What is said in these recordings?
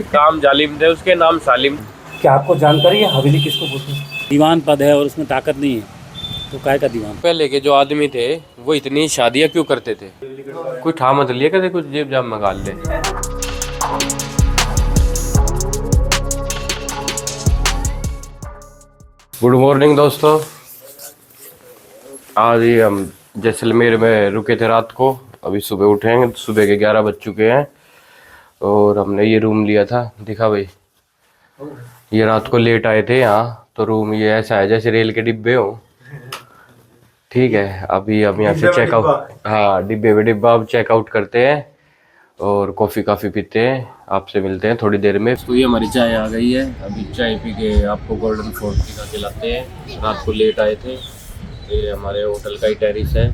काम जालिम थे, उसके नाम सालिम। क्या आपको जानकारी है हवेली किसको बोलते हैं? दीवान पद है और उसमें ताकत नहीं है तो काय का दीवान। पहले के जो आदमी थे वो इतनी शादियां क्यों करते थे? कोई ठा मत लिया कहते कुछ जेब जाब मंगा ले। गुड मॉर्निंग दोस्तों, आज ही हम जैसलमेर में रुके थे रात को। अभी सुबह उठे हैं, सुबह के 11 बज चुके हैं और हमने ये रूम लिया था। दिखा भाई, ये रात को लेट आए थे यहाँ, तो रूम ये ऐसा है जैसे रेल के डिब्बे हो। ठीक है, अभी हम यहाँ से चेकआउट, हाँ डिब्बे में डिब्बा, अब चेकआउट करते हैं और कॉफ़ी काफ़ी पीते हैं। आपसे मिलते हैं थोड़ी देर में। तो ये हमारी चाय आ गई है, अभी चाय पी के आपको गोल्डन फोर्ट दिखा के लाते हैं। रात को लेट आए थे। ये हमारे होटल का ही टेरिस है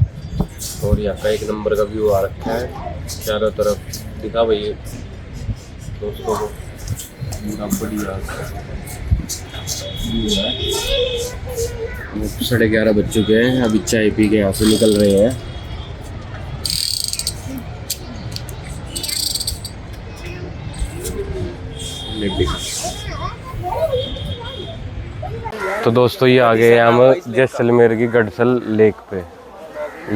और यहाँ का एक नंबर का व्यू आ रखा है, चारों तरफ दिखा भाई दोस्तों को, बढ़िया व्यू है। 11:30 बज चुके हैं, अभी चाय पी के यहाँ से निकल रहे हैं। तो दोस्तों ये आ गए हम जैसलमेर की गडसल लेक पे।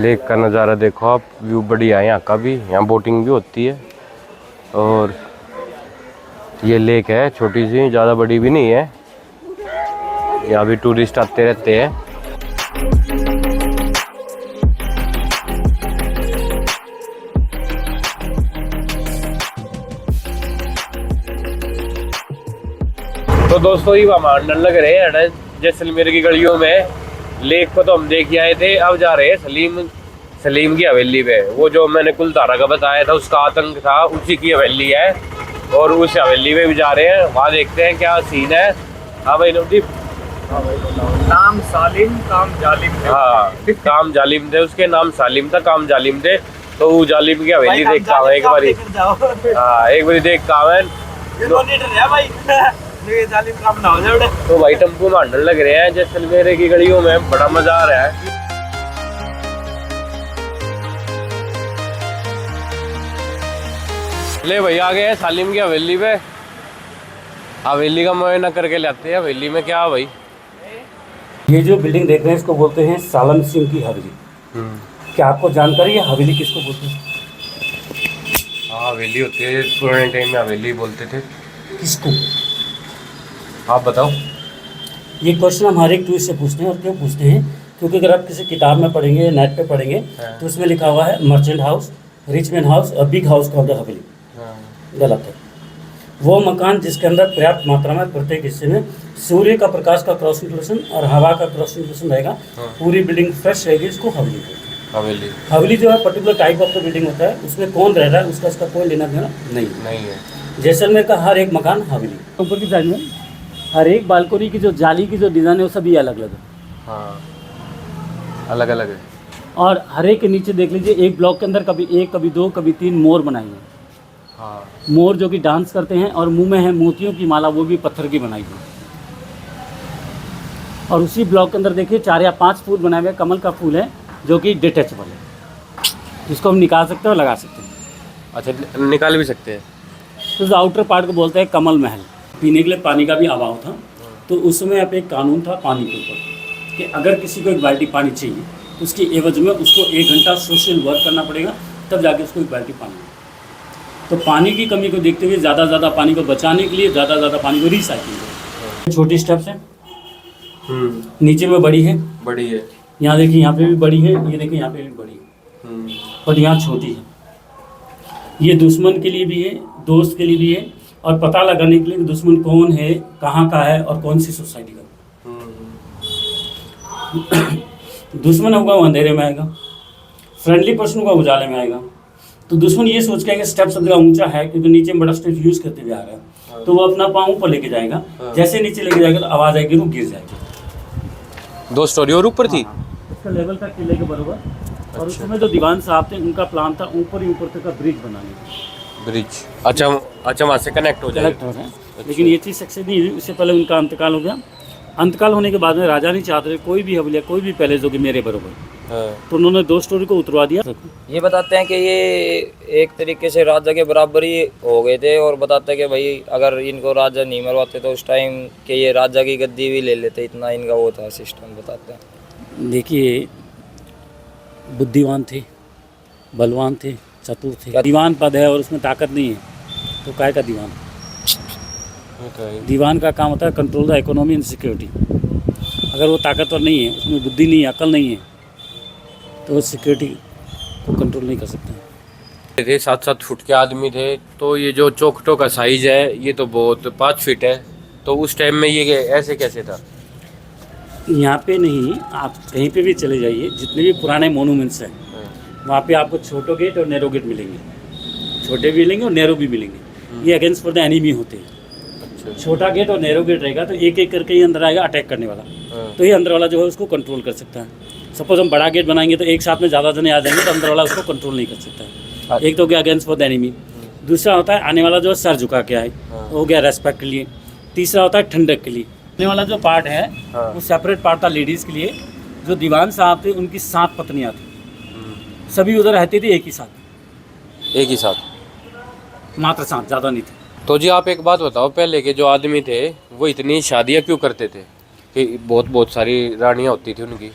लेक का नज़ारा देखो आप, व्यू बढ़िया है यहाँ का भी। यहाँ बोटिंग भी होती है और ये लेक है छोटी सी, ज़्यादा बड़ी भी नहीं है। यहाँ भी टूरिस्ट आते रहते हैं। तो दोस्तों ये मांडन लग रहे हैं जैसलमेर की गलियों में। लेक को तो हम देख के आए थे, अब जा रहे हैं सलीम की हवेली पे। वो जो मैंने कुलधारा का बताया था, उसका आतंक था, उसी की हवेली है और उस हवेली में भी जा रहे हैं। वहाँ देखते हैं क्या सीन है। हाँ भाई नवदीप, नाम सालिम, काम जालिम थे। हाँ काम जालिम थे, उसके नाम सालिम था, काम जालिम थे। तो वो जालिम की हवेली देख का एक बारी, हाँ एक बारी देख का जालिम काम ना हो जाए। तो भाई टेम्पो मांडन लग रहे हैं जैसलमेर की गलियों में, बड़ा मजा आ रहा है। ले भाई आ गए हैं सालिम की हवेली पे। हवेली का मुआयना करके लाते हैं। हवेली में क्या है भाई? ये जो बिल्डिंग देख रहे हैं इसको बोलते हैं सालम सिंह की हवेली। क्या आपको जानकारी है हवेली किसको बोलते हैं? हाँ हवेली होती है, पुराने टाइम में हवेली बोलते थे। किसको? आप बताओ। ये क्वेश्चन हम हर एक टूरिस्ट से पूछते हैं। और क्यों पूछते हैं? क्योंकि अगर आप किसी किताब में पढ़ेंगे, नेट पे पढ़ेंगे, तो उसमें लिखा हुआ है merchant house, rich man house और बिग हाउस कॉल्ड द हवेली। गलत है। वो मकान जिसके अंदर पर्याप्त मात्रा में प्रत्येक हिस्से में सूर्य का प्रकाश का क्रॉस इंसुलेशन और हवा का क्रॉस इंसुलेशन रहेगा, पूरी बिल्डिंग फ्रेश रहेगी, इसको हवेली बोलते हैं। हवेली हवेली जो है particular type of the building होता है, उसमें कौन रह रहा है उसका इसका कोई लेना देना नहीं है। जैसलमेर का हर एक मकान हवेली। ऊपर की साइड में हर एक बालकोनी की जो जाली की जो डिज़ाइन है वो सभी अलग अलग है। हाँ अलग अलग है। और हर एक के नीचे देख लीजिए, एक ब्लॉक के अंदर कभी एक, कभी दो, कभी 3 मोर बनाए हैं। हाँ मोर जो कि डांस करते हैं और मुंह में है मोतियों की माला, वो भी पत्थर की बनाई है। और उसी ब्लॉक के अंदर देखिए 4 या 5 फूल बनाए हुए कमल का फूल है, जो कि डिटैचेबल है, जिसको हम निकाल सकते हैं और लगा सकते हैं। अच्छा निकाल भी सकते हैं। तो जो आउटर पार्ट को बोलते हैं कमल महल। पीने के लिए पानी का भी अभाव था, तो उस समय यहाँ पे एक कानून था पानी के ऊपर कि अगर किसी को एक बाल्टी पानी चाहिए तो उसकी एवज में उसको 1 घंटा सोशल वर्क करना पड़ेगा, तब जाके उसको एक बाल्टी पानी। तो पानी की कमी को देखते हुए ज़्यादा पानी को बचाने के लिए ज़्यादा पानी को रिसाइकिल करें। छोटी स्टेप्स हैं, नीचे में बड़ी है, यहाँ देखिए यहाँ पे भी बड़ी है, ये देखिए यहाँ पे भी बड़ी है, और यहाँ छोटी है। ये दुश्मन के लिए भी है, दोस्त के लिए भी है, और पता लगाने के लिए कि दुश्मन कौन है, कहाँ का है और कौन सी सोसाइटी का। दुश्मन होगा वो अंधेरे में आएगा, फ्रेंडली पर्सन होगा उजाले में आएगा। तो दुश्मन ये सोच के कि स्टेप सब जगह ऊंचा है क्योंकि नीचे में बड़ा स्टेप यूज करते हुए आ रहा है, तो वो अपना पाँव ऊपर लेके जाएगा। जैसे नीचे लेके जाएगा तो आवाज़ आएगी, वो गिर जाएगी। 2 स्टोरी और ऊपर थी। इसका लेवल था किले के बराबर। और उसमें जो दीवान साहब थे उनका प्लान था ऊपर ही ऊपर तक का ब्रिज बनाने का। ब्रिज अच्छा वहाँ से कनेक्ट हो जाएगा। लेकिन ये चीज़ सक्सेस नहीं हुई। उससे पहले उनका अंतकाल हो गया। अंतकाल होने के बाद में राजा नहीं चाहते कोई भी हवेली, कोई भी पैलेस होगी मेरे बराबर। तो उन्होंने 2 स्टोरी को उतरवा दिया। ये बताते हैं कि ये एक तरीके से राजा के बराबर ही हो गए थे, और बताते हैं कि भाई अगर इनको राजा नहीं मरवाते तो उस टाइम के ये राजा की गद्दी भी ले लेते, इतना इनका वो था सिस्टम, बताते हैं। देखिए, बुद्धिमान थे, बलवान थे, चतुर थे। दीवान पद है और उसमें ताकत नहीं है तो काय का दीवान। दीवान का काम होता है control the economy and security. अगर वो ताकतवर नहीं है, उसमें बुद्धि नहीं है, अकल नहीं है, तो वो सिक्योरिटी को कंट्रोल नहीं कर सकते। थे 7-7 फुट के आदमी थे। तो ये जो चौखटों का साइज है ये तो बहुत 5 फीट है। तो उस टाइम में ये ऐसे कैसे था? यहाँ पे नहीं, आप कहीं पे भी चले जाइए, जितने भी पुराने मोनूमेंट्स हैं वहाँ पे आपको छोटो गेट और नैरो गेट मिलेंगे। छोटे भी मिलेंगे और नैरो भी मिलेंगे। ये अगेंस्ट फॉर द एनिमी होते हैं। अच्छा। छोटा गेट और नैरो गेट रहेगा तो एक एक करके ही अंदर आएगा अटैक करने वाला। तो ये अंदर वाला जो है उसको कंट्रोल कर सकता है। सपोज हम बड़ा गेट बनाएंगे तो एक साथ में ज़्यादा जने आ जाएंगे तो अंदर वाला उसको कंट्रोल नहीं कर सकता है। एक तो हो गया अगेंस्ट फॉर द एनिमी। दूसरा होता है आने वाला जो सर झुका के आए, हो गया रेस्पेक्ट के लिए। तीसरा होता है ठंडक के लिए। आने वाला जो पार्ट है वो सेपरेट पार्ट था लेडीज़ के लिए। जो दीवान साहब थे उनकी 7 पत्नियाँ थी, सभी उधर रहती थी एक ही साथ। एक ही साथ? मात्र 7, ज़्यादा नहीं थे। तो जी आप एक बात बताओ, पहले के जो आदमी थे वो इतनी शादियाँ क्यों करते थे कि बहुत सारी रानियाँ होती थी उनकी?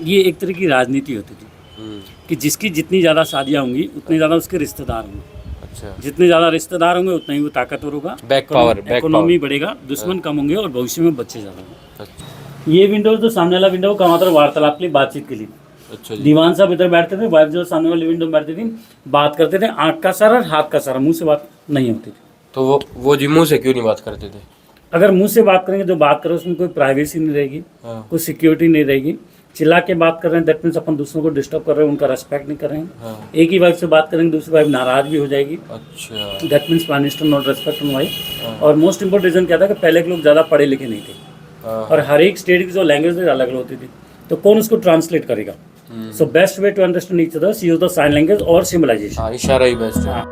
ये एक तरह की राजनीति होती थी कि जिसकी जितनी ज़्यादा शादियाँ होंगी उतने ज़्यादा उसके रिश्तेदार होंगे। अच्छा। जितने ज़्यादा रिश्तेदार होंगे उतना ही वो ताकतवर होगा, बैक पावर, इकोनॉमी बढ़ेगा, दुश्मन कम होंगे और भविष्य में बच्चे ज़्यादा होंगे। अच्छा। ये विंडो जो सामने वाला विंडो का मतलब वार्तालाप के लिए, बातचीत के लिए। अच्छा जी। दीवान साहब इधर बैठते थे, वाइफ जो सामने वाली विंडो में बैठती थी, बात करते थे। आँख का सारा और हाथ का सारा, मुँह से बात नहीं होती थी। तो वो जी मुँह से क्यों नहीं बात करते थे? अगर मुँह से बात करेंगे जो बात करो उसमें कोई प्राइवेसी नहीं रहेगी, कोई सिक्योरिटी नहीं रहेगी। चिल्ला के बात कर रहे हैं दैट मीन्स अपन दूसरों को डिस्टर्ब कर रहे हैं, उनका रेस्पेक्ट नहीं कर रहे हैं। एक ही वाइफ से बात करेंगे, दूसरी वाइफ नाराज भी हो जाएगी। अच्छा। That means prime minister not respect on wife. और मोस्ट इंपॉर्टेंट रीजन क्या था कि पहले के लोग ज़्यादा पढ़े लिखे नहीं थे और हर एक स्टेट की जो लैंग्वेज अलग अलग होती थी, तो कौन उसको ट्रांसलेट करेगा? So best way to understand each other use the sign language और सिम्बलाइजेशन। हाँ, इशारा ही बेस्ट है।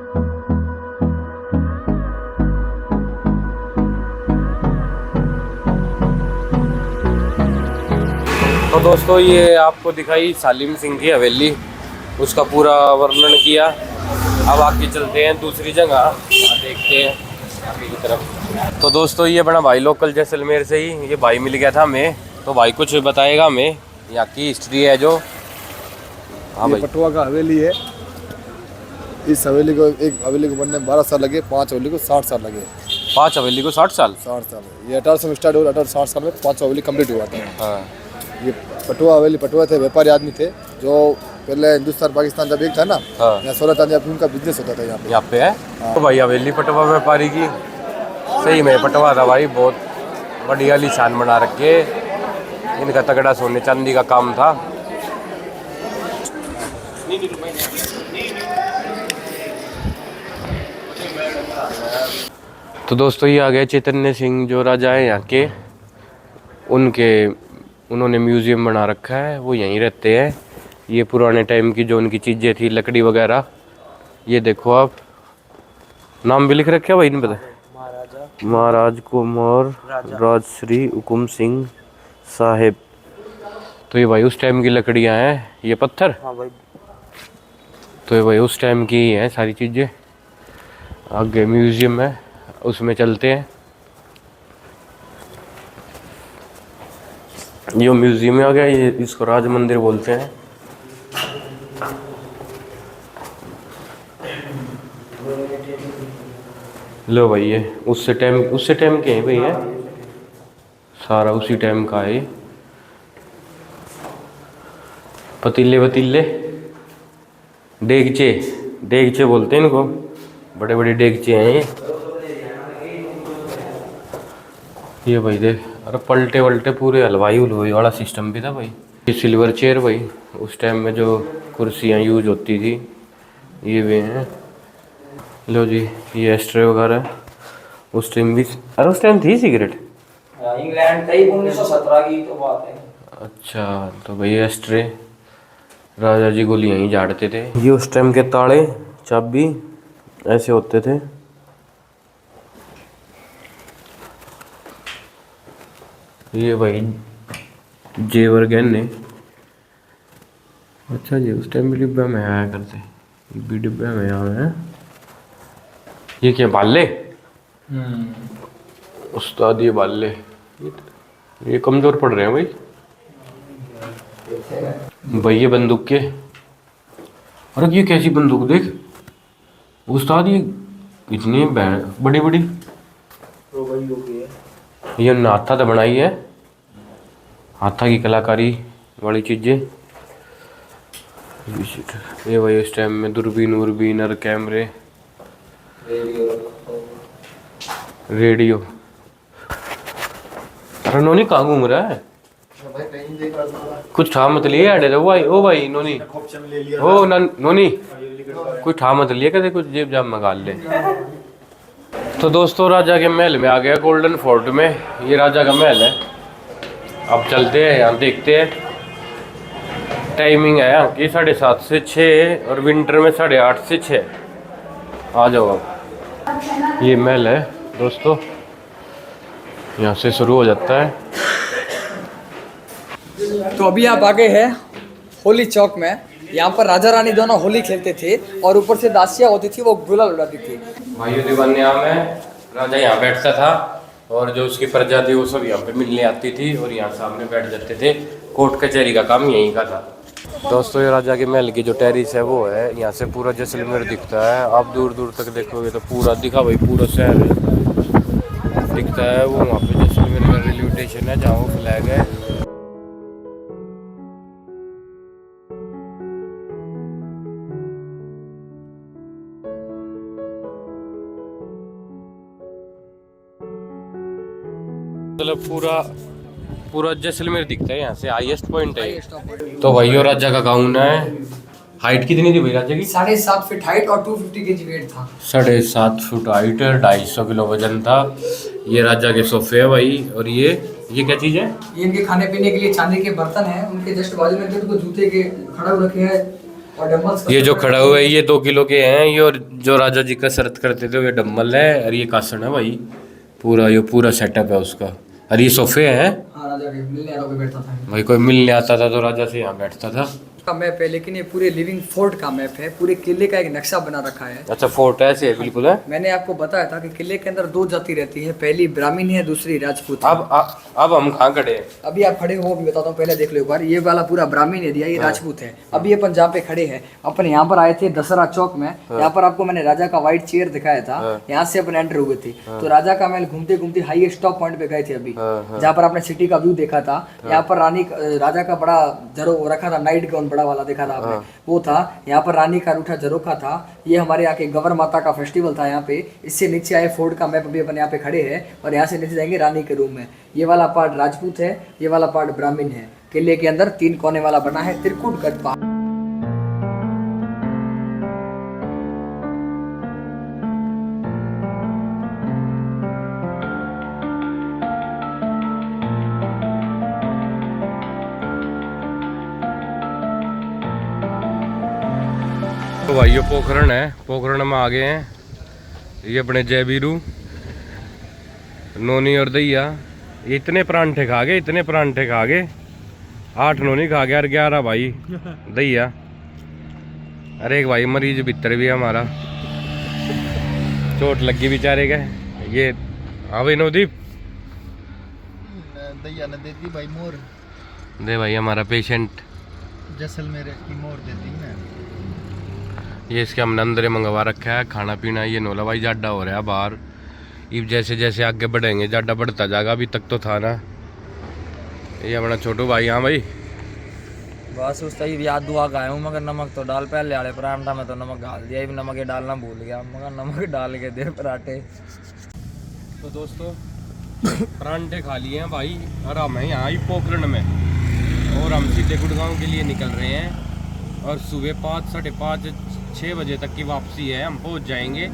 तो दोस्तों ये आपको दिखाई सालिम सिंह की हवेली, उसका पूरा वर्णन किया। अब आगे चलते हैं दूसरी जगह, देखते हैं आगे की तरफ। तो दोस्तों ये बड़ा भाई लोकल जैसलमेर से ही ये भाई मिल गया था हमें, तो भाई कुछ बताएगा हमें, यहाँ की हिस्ट्री है जो। हाँ भाई। पटवा का हवेली है। इस हवेली को, एक हवेली को बनने 12 साल लगे, 5 हवेली को 60 साल लगे। 5 हवेली को 60 साल? 60 साल। ये 1800 में स्टार्ट हुआ, 1860 साल में 5 हवेली कंप्लीट हुआ था। हाँ। ये पटवा हवेली, पटवा थे व्यापारी आदमी थे जो पहले हिंदुस्तान पाकिस्तान जब एक था ना, यहाँ 16 था, उनका बिजनेस होता था यहाँ पे। है तो भाई हवेली पटवा व्यापारी की सही में पटवा था भाई, बहुत बढ़िया निशान बना रखे। इनका तगड़ा सोने चांदी का काम था। तो दोस्तों ये आ गए चैतन्य सिंह जो राजा है यहाँ के, उन्होंने म्यूज़ियम बना रखा है, वो यहीं रहते हैं। ये पुराने टाइम की जो उनकी चीज़ें थी, लकड़ी वगैरह, ये देखो आप। नाम भी लिख रखे भाई, नहीं पता। महाराज कुमार राजश्री हुकुम सिंह साहेब। तो ये भाई उस टाइम की लकड़ियाँ हैं, ये पत्थर। हाँ भाई। तो ये भाई उस टाइम की ही हैं सारी चीज़ें। आगे म्यूज़ियम है, उसमें चलते हैं। ये म्यूज़ियम में आ गया, ये इसको राज मंदिर बोलते हैं। लो भाई ये उससे टाइम के हैं भाई, है सारा उसी टाइम का है। पतीले देगचे बोलते हैं इनको, बड़े बड़े देगचे हैं ये भाई देख। अरे पलटे वलटे पूरे हलवाई वाला सिस्टम भी था भाई। ये सिल्वर चेयर भाई, उस टाइम में जो कुर्सियाँ यूज होती थी ये वे हैं। लो जी ये एस्ट्रे वगैरह उस टाइम भी। अरे उस टाइम थी सिगरेट, इंग्लैंड का ही 1917 की तो बात है। अच्छा तो भाई एस्ट्रे राजा जी गोली यहीं झाड़ते थे। ये उस टाइम के ताले चाबी ऐसे होते थे। ये भाई जेवर गहने, अच्छा जी, उस टाइम भी डिब्बे में आया करते, ये भी डिब्बे में आए हैं। ये क्या बाले? उस्ताद ये बाले, ये कमजोर पड़ रहे हैं भाई। भाई ये बंदूक के, अरे ये कैसी बंदूक देख उस्ताद, ये इतनी बड़ी बड़ी, ये हाथा तो बनाई है, हाथा की कलाकारी वाली चीजें। ये भाई इस टाइम में दूरबीन वूरबीन और कैमरे, रेडियो। अरे नोनी कहाँ घूम रहा है? कुछ ठा मत लिए अड़े ओ भाई, ओ भाई नोनी, ओ नोनी कुछ ठा मत लिए कहते कुछ जेब जाब में गाल ले। तो दोस्तों राजा के महल में आ गया, गोल्डन फोर्ट में। ये राजा का महल है। अब चलते हैं यहाँ, देखते हैं। टाइमिंग है यहाँ की 7:30 से 6 और विंटर में 8:30 से 6। आ जाओ अब। ये महल है दोस्तों, यहाँ से शुरू हो जाता है। तो अभी आप आगे हैं होली चौक में। यहाँ पर राजा रानी दोनों होली खेलते थे और ऊपर से दासियाँ होती थी, वो गुलाल उड़ाती थी। भाइयों दीवानिया में राजा यहाँ बैठता था और जो उसकी प्रजा थी वो सब यहाँ पे मिलने आती थी और यहाँ सामने बैठ जाते थे। कोर्ट कचहरी का काम यहीं का था। दोस्तों ये राजा के महल की जो टेरिस है वो है, यहाँ से पूरा जैसलमेर दिखता है। आप दूर दूर तक देखोगे तो पूरा दिखा भाई, पूरा शहर दिखता है। वो वहाँ पे जैसलमेर का रेलवे स्टेशन है जहाँ वो फ्लैग है। मतलब पूरा जैसलमेर दिखता है यहाँ से, हाईएस्ट पॉइंट है। तो भाई और राजा का गाउन है। हाइट कितनी थी भाई राजा की? 7.5 फीट हाइट और 250 kg वेट था। 7.5 फुट हाइट, 250 किलो वजन था। ये राजा के सोफे है भाई। और ये क्या चीज है? ये इनके खाने पीने के लिए चांदी के बर्तन हैं। उनके जस्ट बाजू में देखो जूते के खड़ा हो रखे हैं और डंबल्स। ये जो खड़ा हुआ है ये 2 किलो के हैं ये। और जो राजा जी कसरत करते थे ये डम्बल है और ये कासन है भाई। पूरा सेटअप है उसका। और ये सोफे हैं। हाँ, राजा के मिलने वालों पे बैठता था भाई, कोई मिलने आता था तो राजा से यहाँ बैठता था। का मैप है, लेकिन ये पूरे लिविंग फोर्ट का मैप है। पूरे किले का एक नक्शा बना रखा है। अच्छा, फोर्ट ऐसे है बिल्कुल है। मैंने आपको बताया था कि किले के अंदर 2 जाति रहती है, पहली ब्राह्मण है, दूसरी राजपूत। अब हम कहाँ खड़े हैं? अभी आप खड़े हो, अभी बताता हूँ, पहले देख लो एक बार। ये वाला पूरा ब्राह्मण एरिया, ये राजपूत है। अभी अपन जहाँ पे खड़े हैं, अपन यहाँ पर आए थे दशहरा चौक में। यहाँ पर आपको मैंने राजा का व्हाइट चेयर दिखाया था। यहाँ से अपन एंटर हुए थे तो राजा का महल घूमते घूमते हाईएस्ट टॉप पॉइंट पे गए थे अभी, जहाँ पर आपने सिटी का व्यू देखा था। यहाँ पर राजा का बड़ा जरो रखा था, नाइट गाउन बड़ा वाला देखा था वो था। यहाँ पर रानी का रूठा झरोखा था। ये हमारे यहाँ के गवर माता का फेस्टिवल था यहाँ पे। इससे नीचे आए फोर्ट का मैप। अभी अपन यहाँ पे खड़े हैं और यहाँ से नीचे जाएंगे रानी के रूम में। ये वाला पार्ट राजपूत है, ये वाला पार्ट ब्राह्मण है। किले के अंदर 3 कोने वाला बना है त्रिकुटगढ़ पहाड़। तो भाई ये पोखरण है, पोखरण में आ गए हैं। ये अपने जय बीरू, नोनी और दैया। इतने परांठे खा गए, 8 नोनी खा गया और 11 भाई दैया। अरे एक भाई मरीज भीतर भी है हमारा, चोट लगी बेचारे का। ये हाँ भाई नवदीप, दैया ने दे दी भाई मोर। दे भाई हमारा पेशेंट जैसलमेर की मोर देती है। ये इसके हमने अंदर मंगवा रखा है खाना पीना। ये नोला भाई जाडा हो रहा है बाहर। अब जैसे जैसे आगे बढ़ेंगे जाडा बढ़ता जाएगा। अभी तक तो था ना। ये अपना छोटू भाई। हाँ भाई, बस उस तक याद दुआ गाया हूँ, मगर नमक तो डाल। पहले वाले पराठा में तो नमक डाल दिया, भी नमक डालना भूल गया, मगर नमक डाल के दे पराठे। तो दोस्तों परांठे खा लिए हैं भाई और हम हैं यहाँ पोखरण में। और हम सीधे गुड़गांव के लिए निकल रहे हैं और सुबह 5, 5:30, 6 बजे तक की वापसी है। हम पहुँच जाएंगे